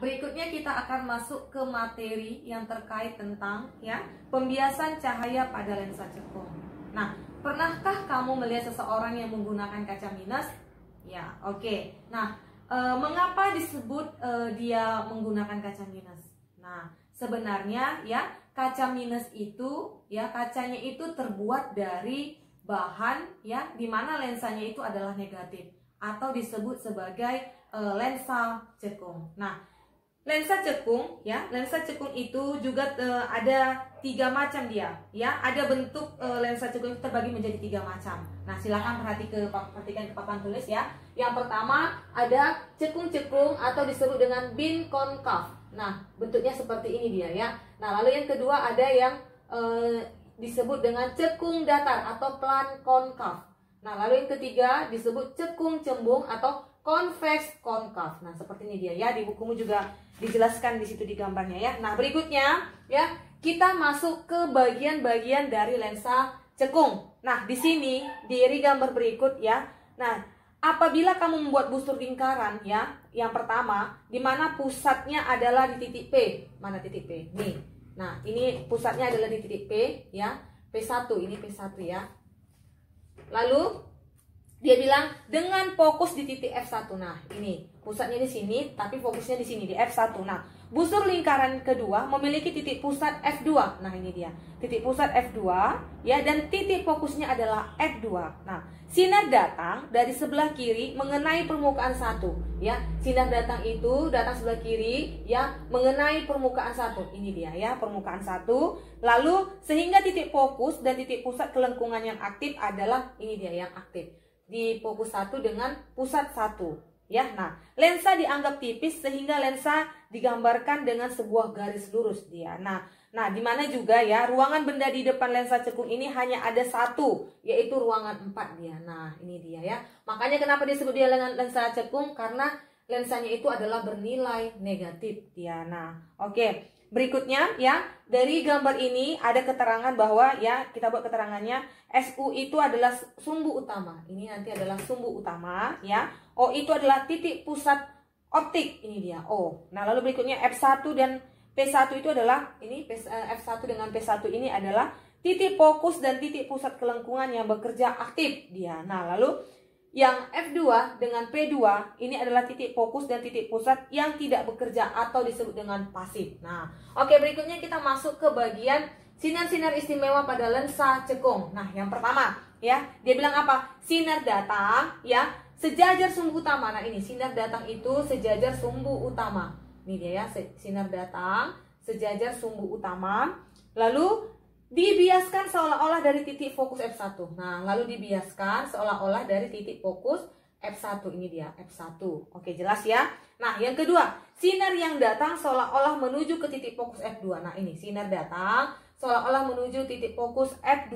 berikutnya kita akan masuk ke materi yang terkait tentang ya pembiasan cahaya pada lensa cekung. Nah, pernahkah kamu melihat seseorang yang menggunakan kaca minus? Ya, oke. Nah, mengapa disebut dia menggunakan kaca minus? Nah, sebenarnya ya kaca minus itu ya kacanya itu terbuat dari bahan ya di mana lensanya itu adalah negatif atau disebut sebagai lensa cekung. Nah, lensa cekung ya, lensa cekung itu juga ada 3 macam dia ya. Ada bentuk lensa cekung itu terbagi menjadi 3 macam. Nah, silakan perhatikan ke papan tulis ya. Yang pertama ada cekung-cekung atau disebut dengan bin konkav. Nah, bentuknya seperti ini dia ya. Nah, lalu yang kedua ada yang disebut dengan cekung datar atau plan konkav. Nah, lalu yang ketiga disebut cekung cembung atau konveks konkav. Nah, seperti ini dia ya. Di bukumu juga dijelaskan di situ di gambarnya ya. Nah, berikutnya ya, kita masuk ke bagian-bagian dari lensa cekung. Nah, di sini di gambar berikut ya. Nah, apabila kamu membuat busur lingkaran ya, yang pertama di mana pusatnya adalah di titik P. Mana titik P? Nih. Nah, ini pusatnya adalah di titik P ya. P1, ini P1 ya. Lalu dia bilang dengan fokus di titik F1. Nah, ini pusatnya di sini, tapi fokusnya di sini di F1. Nah, busur lingkaran kedua memiliki titik pusat F2. Nah, ini dia. Titik pusat F2 ya, dan titik fokusnya adalah F2. Nah, sinar datang dari sebelah kiri mengenai permukaan 1 ya. Sinar datang itu datang sebelah kiri ya, mengenai permukaan 1. Ini dia ya, permukaan 1. Lalu sehingga titik fokus dan titik pusat kelengkungan yang aktif adalah ini dia yang aktif. Di fokus 1 dengan pusat 1 ya. Nah, lensa dianggap tipis sehingga lensa digambarkan dengan sebuah garis lurus dia. Nah, di mana juga ya ruangan benda di depan lensa cekung ini hanya ada 1, yaitu ruangan 4 dia. Nah, ini dia ya. Makanya kenapa disebut dia dengan lensa cekung, karena lensanya itu adalah bernilai negatif dia. Nah, oke. Berikutnya ya, dari gambar ini ada keterangan bahwa ya, kita buat keterangannya, SU itu adalah sumbu utama. Ini nanti adalah sumbu utama ya. O itu adalah titik pusat optik, ini dia O. Nah, lalu berikutnya F1 dan P1 itu adalah ini F1 dengan P1 ini adalah titik fokus dan titik pusat kelengkungan yang bekerja aktif dia. Nah, lalu yang F2 dengan P2 ini adalah titik fokus dan titik pusat yang tidak bekerja atau disebut dengan pasif. Nah, oke, berikutnya kita masuk ke bagian sinar-sinar istimewa pada lensa cekung. Nah, yang pertama ya, dia bilang apa? Sinar datang ya sejajar sumbu utama. Nah, ini sinar datang itu sejajar sumbu utama. Ini dia ya, sinar datang sejajar sumbu utama. Lalu dibiaskan seolah-olah dari titik fokus F1. Nah, lalu dibiaskan seolah-olah dari titik fokus F1. Ini dia, F1. Oke, jelas ya. Nah, yang kedua, sinar yang datang seolah-olah menuju ke titik fokus F2. Nah, ini sinar datang seolah-olah menuju titik fokus F2.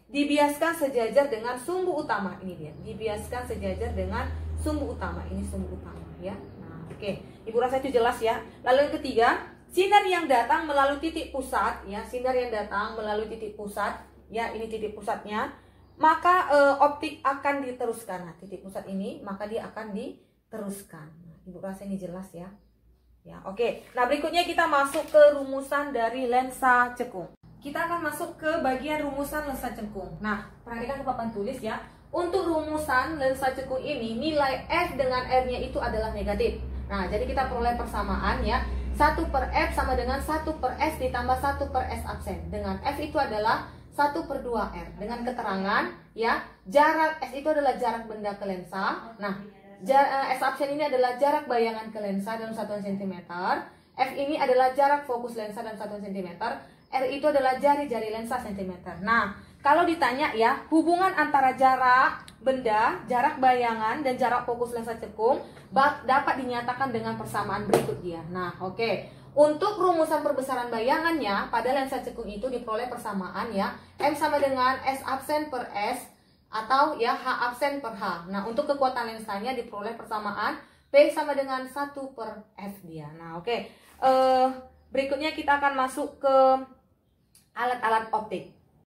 Dibiaskan sejajar dengan sumbu utama. Ini dia, dibiaskan sejajar dengan sumbu utama. Ini sumbu utama ya. Nah, oke. Ibu rasa itu jelas ya. Lalu yang ketiga, sinar yang datang melalui titik pusat ya, sinar yang datang melalui titik pusat ya, ini titik pusatnya, maka optik akan diteruskan. Nah, titik pusat ini maka dia akan diteruskan. Nah, Ibu rasa ini jelas ya. Ya, oke. Nah, berikutnya kita masuk ke rumusan dari lensa cekung. Kita akan masuk ke bagian rumusan lensa cekung. Nah, perhatikan ke papan tulis ya. Untuk rumusan lensa cekung ini nilai F dengan R-nya itu adalah negatif. Nah, jadi kita peroleh persamaan ya. 1 per F sama dengan 1 per S ditambah 1 per S absen. Dengan F itu adalah 1 per 2R. Dengan keterangan ya, jarak S itu adalah jarak benda ke lensa. Nah, S absen ini adalah jarak bayangan ke lensa dalam satuan cm. F ini adalah jarak fokus lensa dalam satuan cm. R itu adalah jari-jari lensa cm. Nah, kalau ditanya ya, hubungan antara jarak benda, jarak bayangan, dan jarak fokus lensa cekung dapat dinyatakan dengan persamaan berikut dia. Nah, oke. Untuk rumusan perbesaran bayangannya pada lensa cekung itu diperoleh persamaan ya. M sama dengan S absen per S atau ya H absen per H. Nah, untuk kekuatan lensanya diperoleh persamaan P sama dengan 1 per F dia. Nah, oke. Berikutnya kita akan masuk ke alat-alat optik.